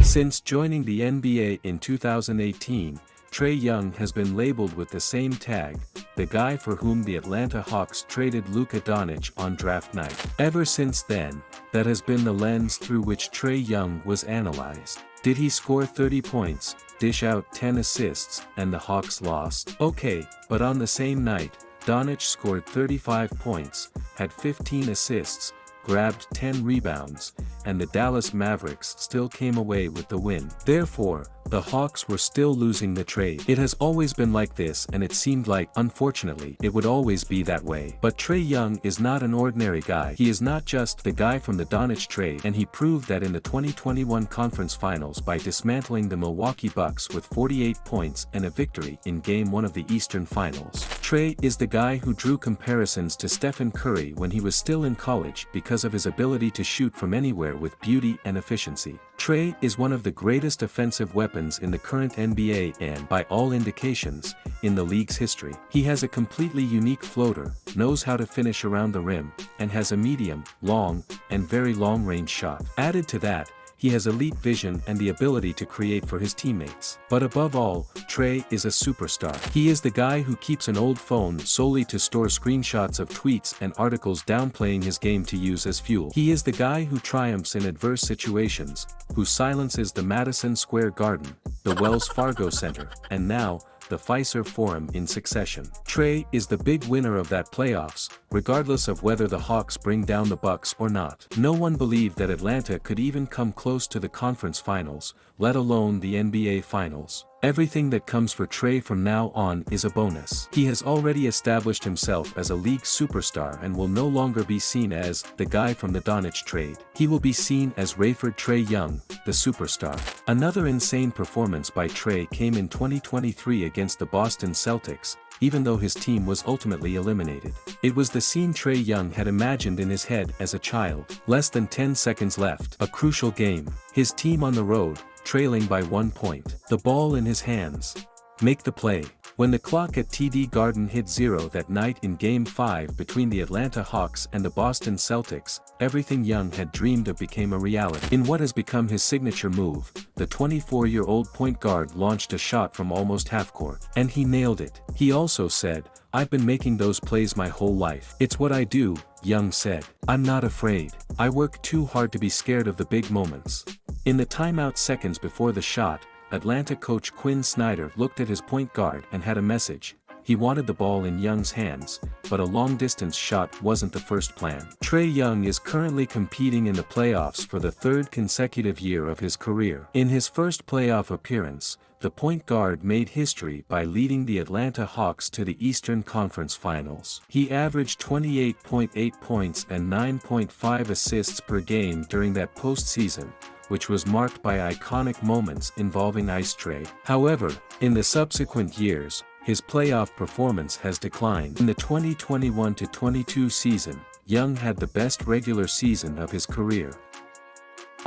Since joining the NBA in 2018, Trae Young has been labeled with the same tag, the guy for whom the Atlanta Hawks traded Luka Doncic on draft night. Ever since then, that has been the lens through which Trae Young was analyzed. Did he score 30 points, dish out 10 assists, and the Hawks lost? Okay, but on the same night, Doncic scored 35 points, had 15 assists, grabbed 10 rebounds, and the Dallas Mavericks still came away with the win. Therefore, the Hawks were still losing the trade. It has always been like this, and it seemed like, unfortunately, it would always be that way. But Trae Young is not an ordinary guy. He is not just the guy from the Doncic trade, and he proved that in the 2021 Conference Finals by dismantling the Milwaukee Bucks with 48 points and a victory in Game 1 of the Eastern Finals. Trae is the guy who drew comparisons to Stephen Curry when he was still in college because of his ability to shoot from anywhere with beauty and efficiency. Trae is one of the greatest offensive weapons in the current NBA and, by all indications, in the league's history. He has a completely unique floater, knows how to finish around the rim, and has a medium, long, and very long-range shot. Added to that, he has elite vision and the ability to create for his teammates. But above all, Trae is a superstar. He is the guy who keeps an old phone solely to store screenshots of tweets and articles downplaying his game to use as fuel. He is the guy who triumphs in adverse situations, who silences the Madison Square Garden, the Wells Fargo Center, and now, the Fiserv Forum in succession. Trae is the big winner of that playoffs, regardless of whether the Hawks bring down the Bucks or not. No one believed that Atlanta could even come close to the conference finals, let alone the NBA finals. Everything that comes for Trae from now on is a bonus. He has already established himself as a league superstar and will no longer be seen as the guy from the Doncic trade. He will be seen as Rayford Trae Young, the superstar. Another insane performance by Trae came in 2023 against the Boston Celtics, even though his team was ultimately eliminated. It was the scene Trae Young had imagined in his head as a child. Less than 10 seconds left. A crucial game. His team on the road, trailing by 1 point. The ball in his hands. Make the play. When the clock at TD Garden hit 0 that night in Game 5 between the Atlanta Hawks and the Boston Celtics, everything Young had dreamed of became a reality. In what has become his signature move, the 24-year-old point guard launched a shot from almost half-court. And he nailed it. He also said, "I've been making those plays my whole life. It's what I do," Young said. "I'm not afraid. I work too hard to be scared of the big moments." In the timeout seconds before the shot, Atlanta coach Quinn Snyder looked at his point guard and had a message. He wanted the ball in Young's hands, but a long-distance shot wasn't the first plan. Trae Young is currently competing in the playoffs for the third consecutive year of his career. In his first playoff appearance, the point guard made history by leading the Atlanta Hawks to the Eastern Conference Finals. He averaged 28.8 points and 9.5 assists per game during that postseason, which was marked by iconic moments involving Ice Trae. However, in the subsequent years, his playoff performance has declined. In the 2021-22 season, Young had the best regular season of his career.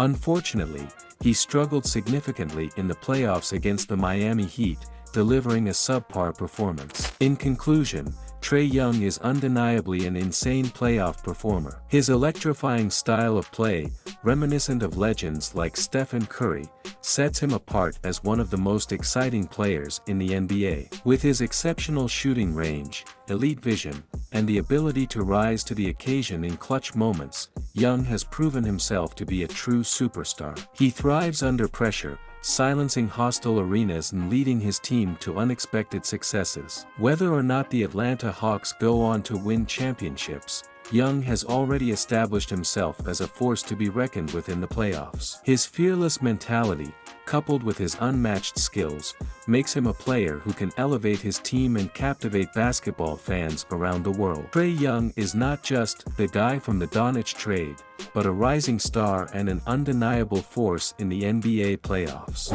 Unfortunately, he struggled significantly in the playoffs against the Miami Heat, delivering a subpar performance. In conclusion, Trae Young is undeniably an insane playoff performer. His electrifying style of play, reminiscent of legends like Stephen Curry, sets him apart as one of the most exciting players in the NBA. With his exceptional shooting range, elite vision, and the ability to rise to the occasion in clutch moments, Young has proven himself to be a true superstar. He thrives under pressure, silencing hostile arenas and leading his team to unexpected successes. Whether or not the Atlanta Hawks go on to win championships, Young has already established himself as a force to be reckoned with in the playoffs. His fearless mentality, coupled with his unmatched skills, makes him a player who can elevate his team and captivate basketball fans around the world. Trae Young is not just the guy from the Doncic trade, but a rising star and an undeniable force in the NBA playoffs.